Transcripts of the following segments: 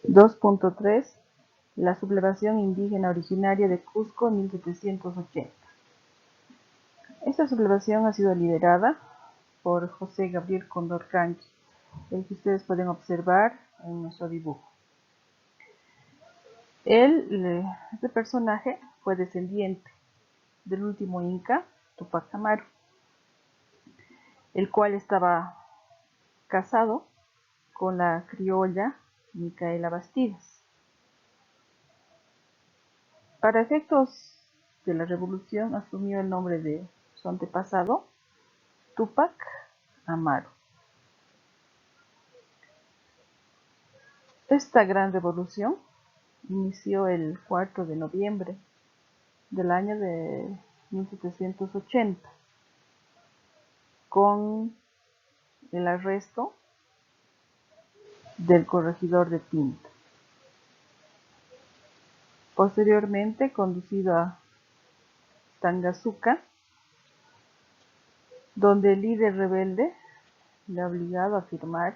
2.3 La sublevación indígena originaria de Cusco 1780. Esta sublevación ha sido liderada por José Gabriel Condorcanqui, el que ustedes pueden observar en nuestro dibujo. Este personaje fue descendiente del último inca, Tupac Amaru, el cual estaba casado con la criolla Micaela Bastidas. Para efectos de la revolución asumió el nombre de su antepasado, Tupac Amaru. Esta gran revolución inició el 4 de noviembre del año de 1780 con el arresto del corregidor de Pinto. Posteriormente conducido a Tangazuca, donde el líder rebelde le ha obligado a firmar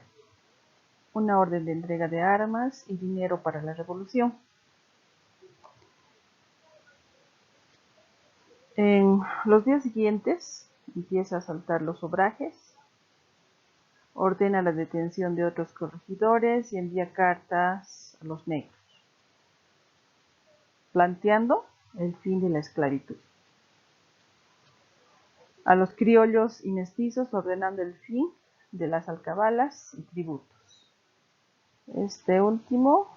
una orden de entrega de armas y dinero para la revolución. En los días siguientes empieza a asaltar los obrajes, ordena la detención de otros corregidores y envía cartas a los negros, planteando el fin de la esclavitud. A los criollos y mestizos ordenando el fin de las alcabalas y tributos. Este último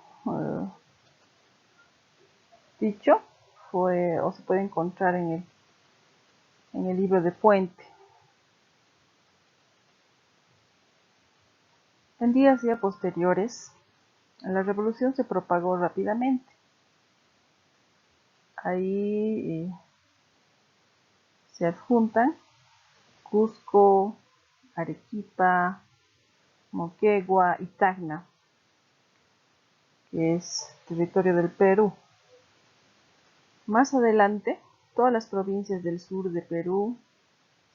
dicho fue o se puede encontrar en el libro de Puente. En días ya posteriores, la revolución se propagó rápidamente. Ahí se adjuntan Cusco, Arequipa, Moquegua y Tacna, que es territorio del Perú. Más adelante, todas las provincias del sur de Perú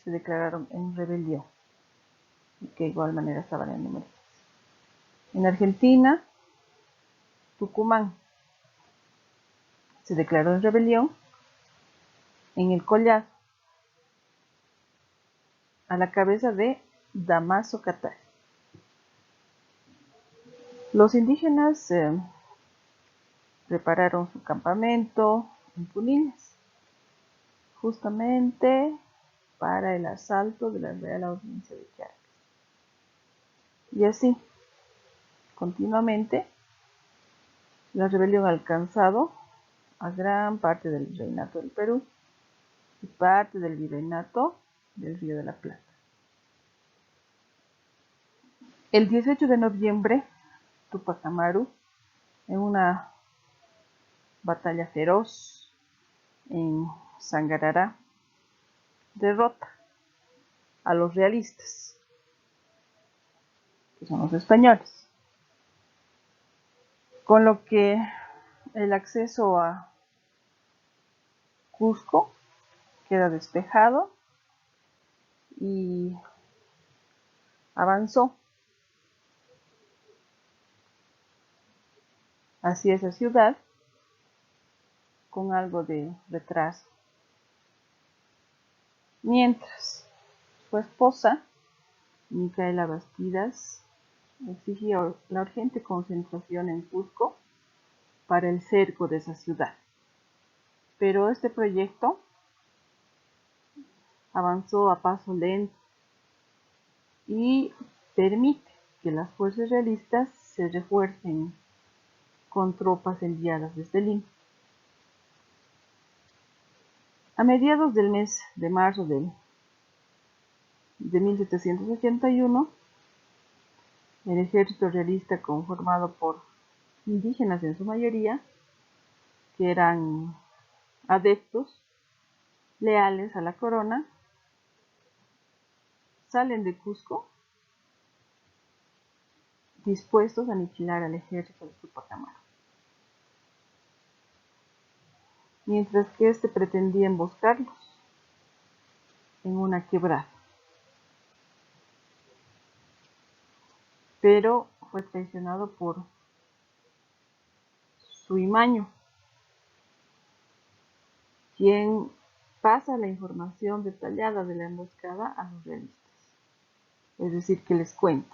se declararon en rebelión, y que de igual manera estaban enumeradas. En Argentina, Tucumán se declaró en rebelión en el Collado, a la cabeza de Damaso Catay. Los indígenas prepararon su campamento en Punillas, justamente para el asalto de la Real Audiencia de Charcas. Y así, continuamente, la rebelión ha alcanzado a gran parte del virreinato del Perú y parte del virreinato del Río de la Plata. El 18 de noviembre, Tupac Amaru, en una batalla feroz en Sangarará, derrota a los realistas, que son los españoles, con lo que el acceso a Cusco queda despejado y avanzó hacia esa ciudad con algo de retraso. Mientras su esposa, Micaela Bastidas, exigió la urgente concentración en Cusco para el cerco de esa ciudad. Pero este proyecto avanzó a paso lento y permite que las fuerzas realistas se refuercen con tropas enviadas desde Lima. A mediados del mes de marzo de 1781, el ejército realista, conformado por indígenas en su mayoría, que eran adeptos leales a la corona, salen de Cusco dispuestos a aniquilar al ejército de Tupac Amaru, mientras que éste pretendía emboscarlos en una quebrada. Pero fue traicionado por Tuimaño, quien pasa la información detallada de la emboscada a los realistas. Es decir, que les cuenta,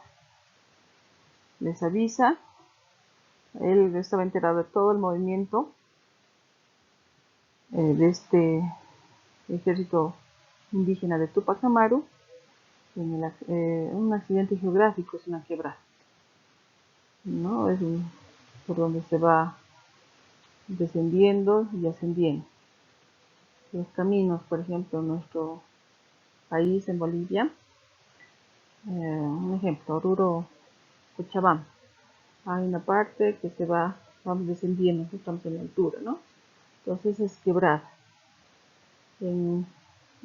les avisa. Él estaba enterado de todo el movimiento de este ejército indígena de Tupac Amaru en un accidente geográfico, es una quebrada, ¿no? Es por donde se va descendiendo y ascendiendo. Los caminos, por ejemplo, en nuestro país, en Bolivia, un ejemplo, Oruro, Cochabamba, hay una parte que vamos descendiendo, estamos en la altura, ¿no? Entonces es quebrada. En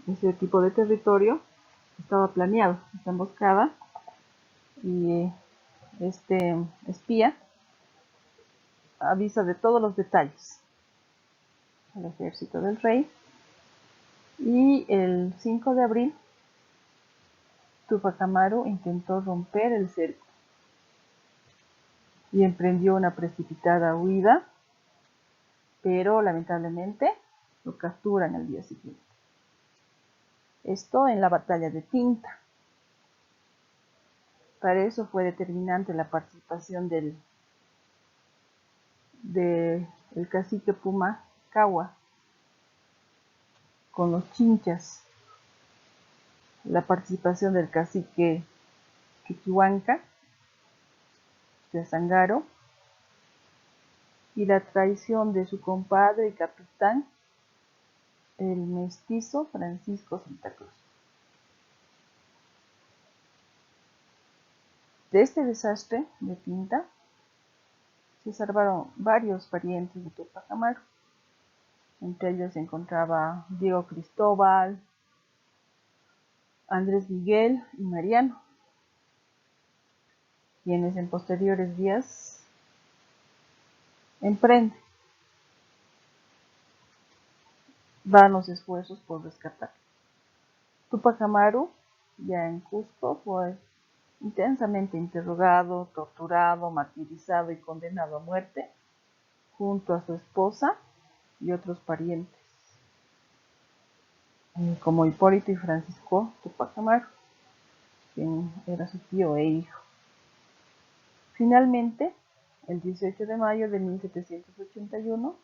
ese tipo de territorio estaba planeado esta emboscada y este espía avisa de todos los detalles al ejército del rey, y el 5 de abril Tupac Amaru intentó romper el cerco y emprendió una precipitada huida, pero lamentablemente lo capturan al día siguiente. Esto en la batalla de Tinta. Para eso fue determinante la participación del cacique Pumacahua con los chinchas, la participación del cacique Quiquihuanca de Sangaro y la traición de su compadre y capitán, el mestizo Francisco Santa Cruz. De este desastre de Tinta se salvaron varios parientes de Tupac Amaru. Entre ellos se encontraba Diego Cristóbal, Andrés Miguel y Mariano, quienes en posteriores días emprenden vanos esfuerzos por rescatar. Tupac Amaru, ya en Cusco, fue intensamente interrogado, torturado, martirizado y condenado a muerte, junto a su esposa y otros parientes, como Hipólito y Francisco Tupac Amaru, quien era su tío e hijo. Finalmente, el 18 de mayo de 1781,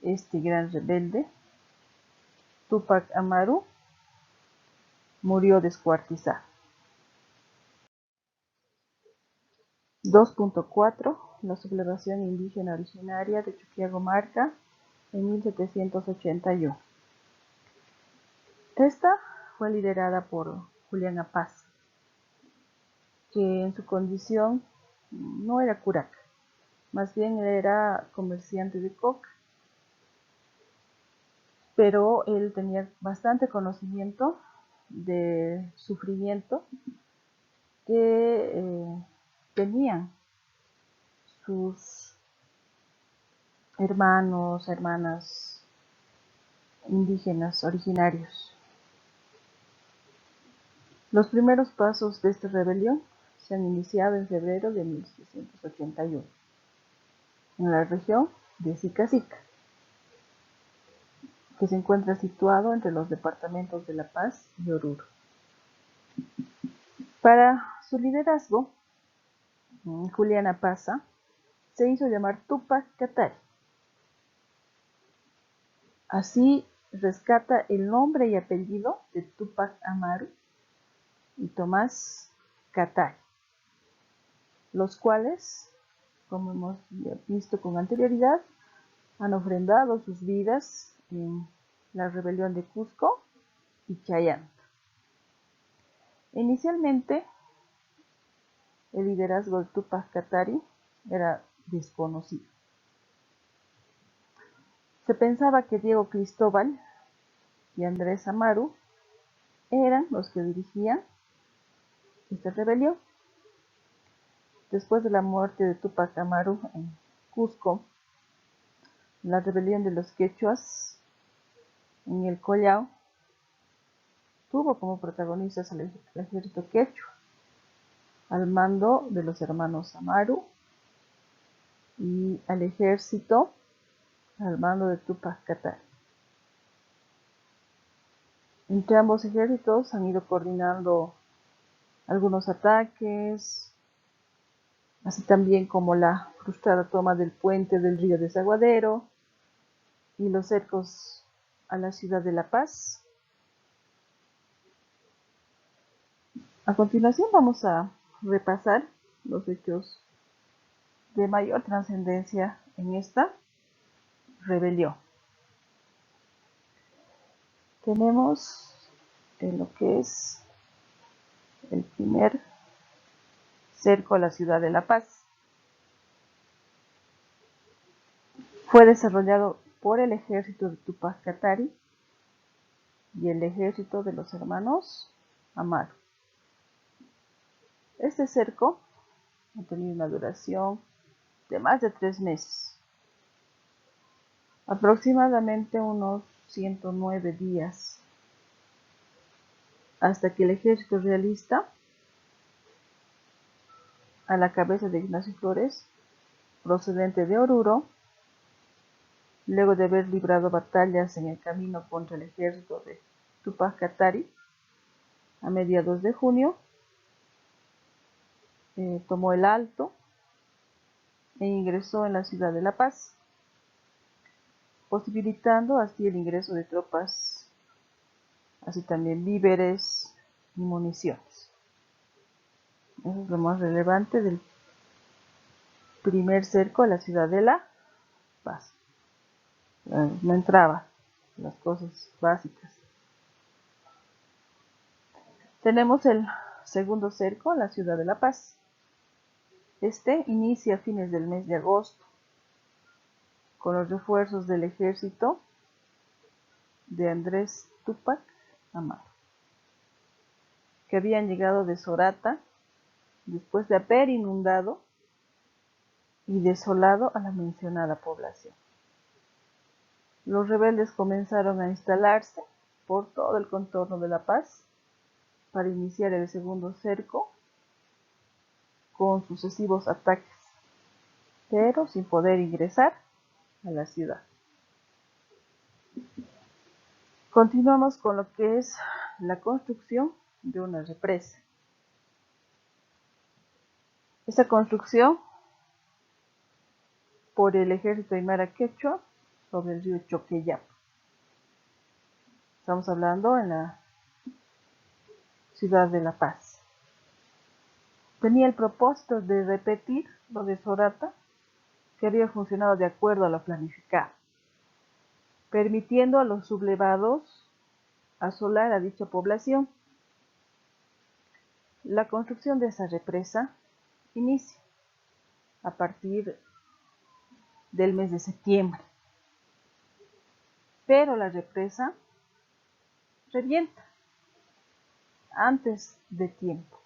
este gran rebelde, Tupac Amaru, murió descuartizado. 2.4 La sublevación indígena originaria de Chuquiagomarca en 1781. Esta fue liderada por Julián Apaz, que en su condición no era curaca, más bien era comerciante de coca, pero él tenía bastante conocimiento del sufrimiento que tenían sus hermanos, hermanas indígenas originarios. Los primeros pasos de esta rebelión se han iniciado en febrero de 1781 en la región de Sica-Sica, que se encuentra situado entre los departamentos de La Paz y Oruro. Para su liderazgo, Julián Apaz se hizo llamar Tupac Katari. Así rescata el nombre y apellido de Tupac Amaru y Tomás Katari, los cuales, como hemos visto con anterioridad, han ofrendado sus vidas en la rebelión de Cusco y Chayán. Inicialmente, el liderazgo de Tupac Katari era desconocido. Se pensaba que Diego Cristóbal y Andrés Amaru eran los que dirigían esta rebelión. Después de la muerte de Tupac Amaru en Cusco, la rebelión de los quechuas en el Collao tuvo como protagonistas al ejército quechua, al mando de los hermanos Amaru, y al ejército al mando de Túpac Katari. Entre ambos ejércitos han ido coordinando algunos ataques, así también como la frustrada toma del puente del río Desaguadero y los cercos a la ciudad de La Paz. A continuación vamos a repasar los hechos de mayor trascendencia en esta rebelión. Tenemos lo que es el primer cerco a la ciudad de La Paz. Fue desarrollado por el ejército de Túpac Katari y el ejército de los hermanos Amaro. Este cerco ha tenido una duración de más de 3 meses, aproximadamente unos 109 días, hasta que el ejército realista, a la cabeza de Ignacio Flores, procedente de Oruro, luego de haber librado batallas en el camino contra el ejército de Túpac Katari, a mediados de junio, tomó el Alto e ingresó en la ciudad de La Paz, posibilitando así el ingreso de tropas, así también víveres y municiones. Eso es lo más relevante del primer cerco a la ciudad de La Paz. No entraba las cosas básicas. Tenemos el segundo cerco a la ciudad de La Paz. Este inicia a fines del mes de agosto, con los refuerzos del ejército de Andrés Túpac Amaro, que habían llegado de Sorata después de haber inundado y desolado a la mencionada población. Los rebeldes comenzaron a instalarse por todo el contorno de La Paz para iniciar el segundo cerco con sucesivos ataques, pero sin poder ingresar a la ciudad. Continuamos con lo que es la construcción de una represa. Esta construcción por el ejército aymara quechua sobre el río Choqueyapo. Estamos hablando en la ciudad de La Paz. Tenía el propósito de repetir lo de Sorata, que había funcionado de acuerdo a lo planificado, permitiendo a los sublevados asolar a dicha población. La construcción de esa represa inicia a partir del mes de septiembre, pero la represa revienta antes de tiempo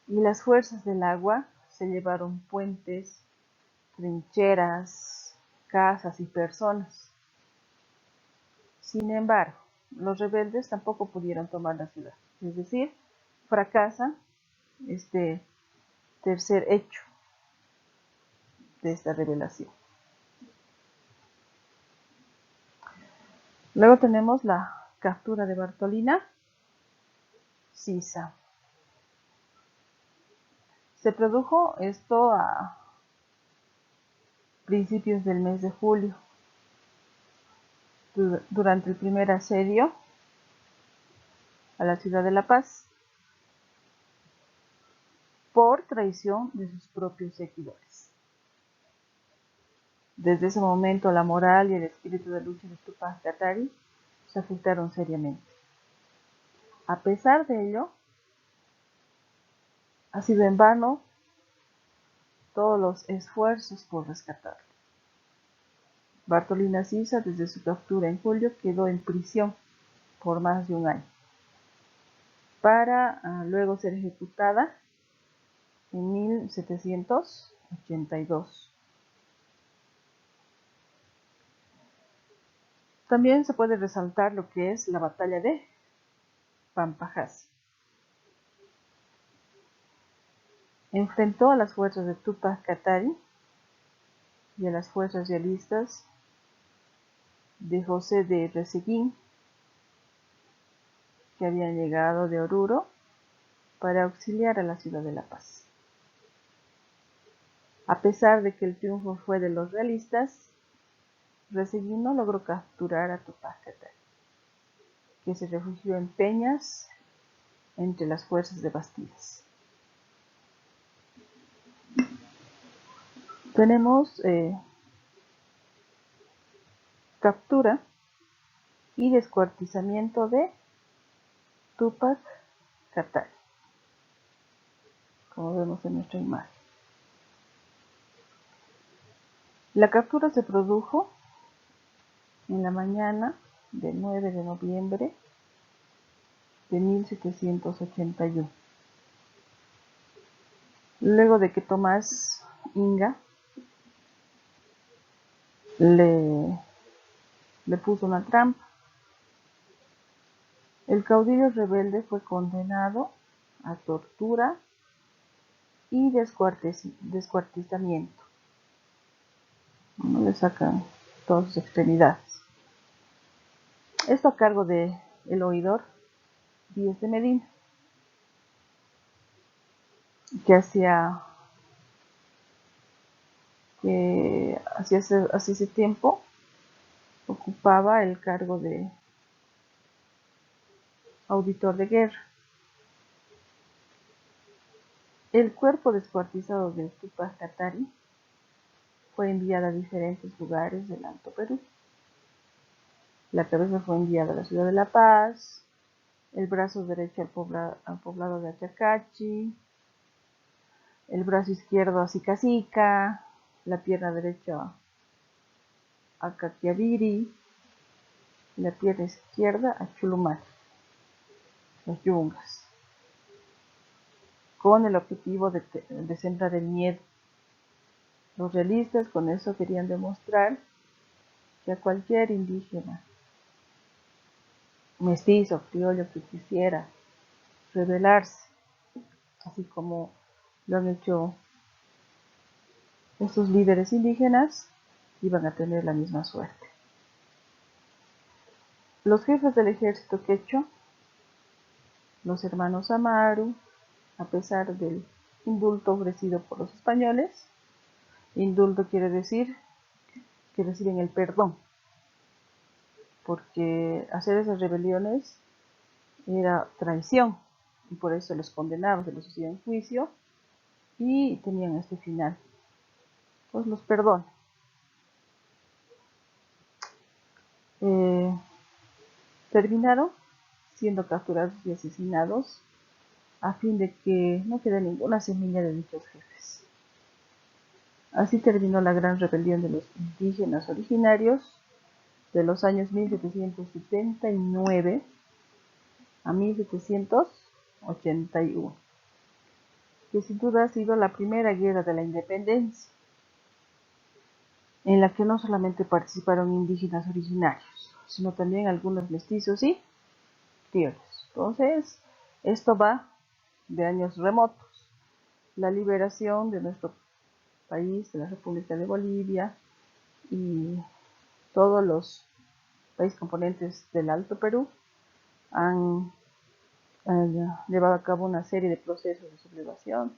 y las fuerzas del agua se llevaron puentes, trincheras, casas y personas. Sin embargo, los rebeldes tampoco pudieron tomar la ciudad, es decir, fracasa este tercer hecho de esta rebelión. Luego tenemos la captura de Bartolina Sisa. Se produjo esto a principios del mes de julio, durante el primer asedio a la ciudad de La Paz, por traición de sus propios seguidores. Desde ese momento la moral y el espíritu de lucha de Túpac Katari se afectaron seriamente. A pesar de ello, ha sido en vano todos los esfuerzos por rescatarlo. Bartolina Sisa, desde su captura en julio, quedó en prisión por más de un año, para luego ser ejecutada en 1782. También se puede resaltar lo que es la batalla de Pampajás. enfrentó a las fuerzas de Túpac Katari y a las fuerzas realistas de José de Receguín, que habían llegado de Oruro para auxiliar a la ciudad de La Paz. A pesar de que el triunfo fue de los realistas, Receguín no logró capturar a Túpac Katari, que se refugió en Peñas entre las fuerzas de Bastidas. Tenemos captura y descuartizamiento de Túpac Katari, como vemos en nuestra imagen. La captura se produjo en la mañana del 9 de noviembre de 1781. Luego de que Tomás Inga le puso una trampa, el caudillo rebelde fue condenado a tortura y descuartizamiento. No le sacan todas sus extremidades. Esto a cargo de el oidor Díez de Medina, que hacía ese tiempo ocupaba el cargo de auditor de guerra. El cuerpo descuartizado de Túpac Katari fue enviado a diferentes lugares del Alto Perú. La cabeza fue enviada a la ciudad de La Paz, el brazo derecho al poblado de Achacachi, el brazo izquierdo a Sicacica, la pierna derecha a Caquiaviri, la pierna izquierda a Chulumal, los Yungas, con el objetivo de sembrar el miedo. Los realistas con eso querían demostrar que a cualquier indígena, mestizo, criollo que quisiera rebelarse, así como lo han hecho estos líderes indígenas, iban a tener la misma suerte. Los jefes del ejército quechua, los hermanos Amaru, a pesar del indulto ofrecido por los españoles, indulto quiere decir que reciben el perdón, porque hacer esas rebeliones era traición y por eso los condenaban, se los hacía en juicio y tenían este final. Pues los perdonan. Terminaron siendo capturados y asesinados a fin de que no quede ninguna semilla de dichos jefes. Así terminó la gran rebelión de los indígenas originarios de los años 1779 a 1781, que sin duda ha sido la primera guerra de la independencia, en la que no solamente participaron indígenas originarios, sino también algunos mestizos y criollos. Entonces, esto va de años remotos. La liberación de nuestro país, de la República de Bolivia y todos los países componentes del Alto Perú han llevado a cabo una serie de procesos de sublevación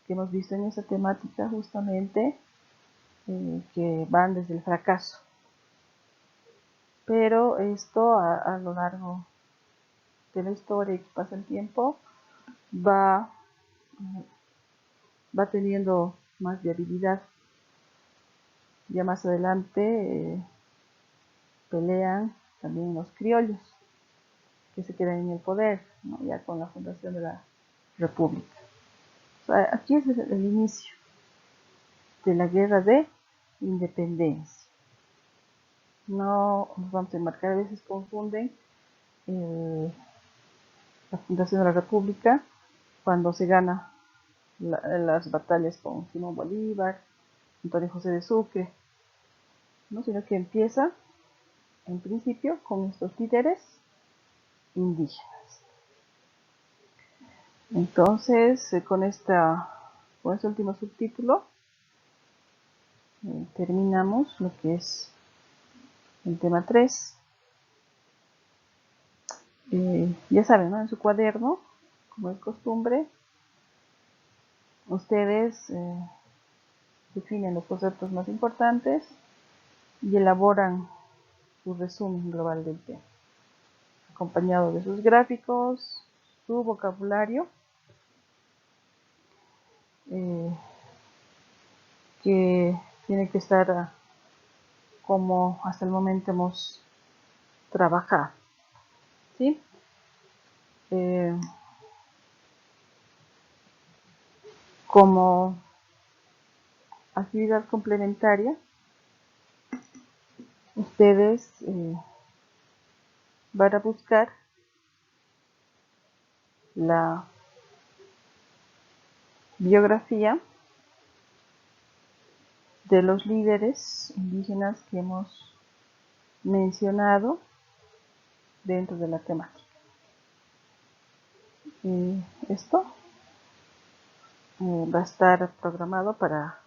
que hemos visto en esa temática justamente, que van desde el fracaso. Pero esto a lo largo de la historia y que pasa el tiempo va teniendo más viabilidad. Ya más adelante pelean también los criollos que se quedan en el poder, ¿no? Ya con la fundación de la República. O sea, aquí es el inicio de la guerra de independencia. No nos vamos a enmarcar, a veces confunden la fundación de la República cuando se gana las batallas con Simón Bolívar, Antonio José de Sucre, ¿no? Sino que empieza en principio con estos líderes indígenas. Entonces, con esta con este último subtítulo terminamos lo que es el tema 3. Ya saben, ¿no? En su cuaderno, como es costumbre, ustedes definen los conceptos más importantes y elaboran su resumen global del tema, acompañado de sus gráficos, su vocabulario, que tiene que estar como hasta el momento hemos trabajado, ¿sí? Como actividad complementaria, ustedes van a buscar la biografía de los líderes indígenas que hemos mencionado dentro de la temática. Y esto va a estar programado para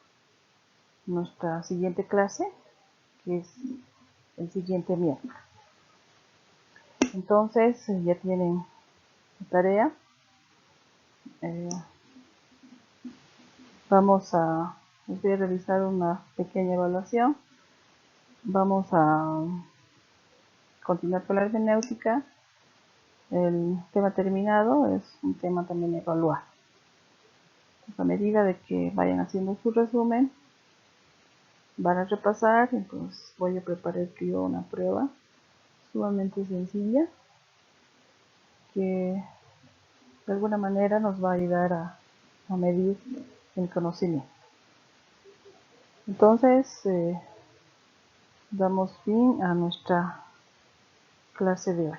nuestra siguiente clase, que es el siguiente miércoles. Entonces ya tienen tarea. Les voy a realizar una pequeña evaluación. Vamos a continuar con la hermenéutica. El tema terminado es un tema también evaluado. A medida de que vayan haciendo su resumen, van a repasar. Entonces voy a preparar yo una prueba sumamente sencilla que de alguna manera nos va a ayudar a medir el conocimiento. Entonces damos fin a nuestra clase de hoy.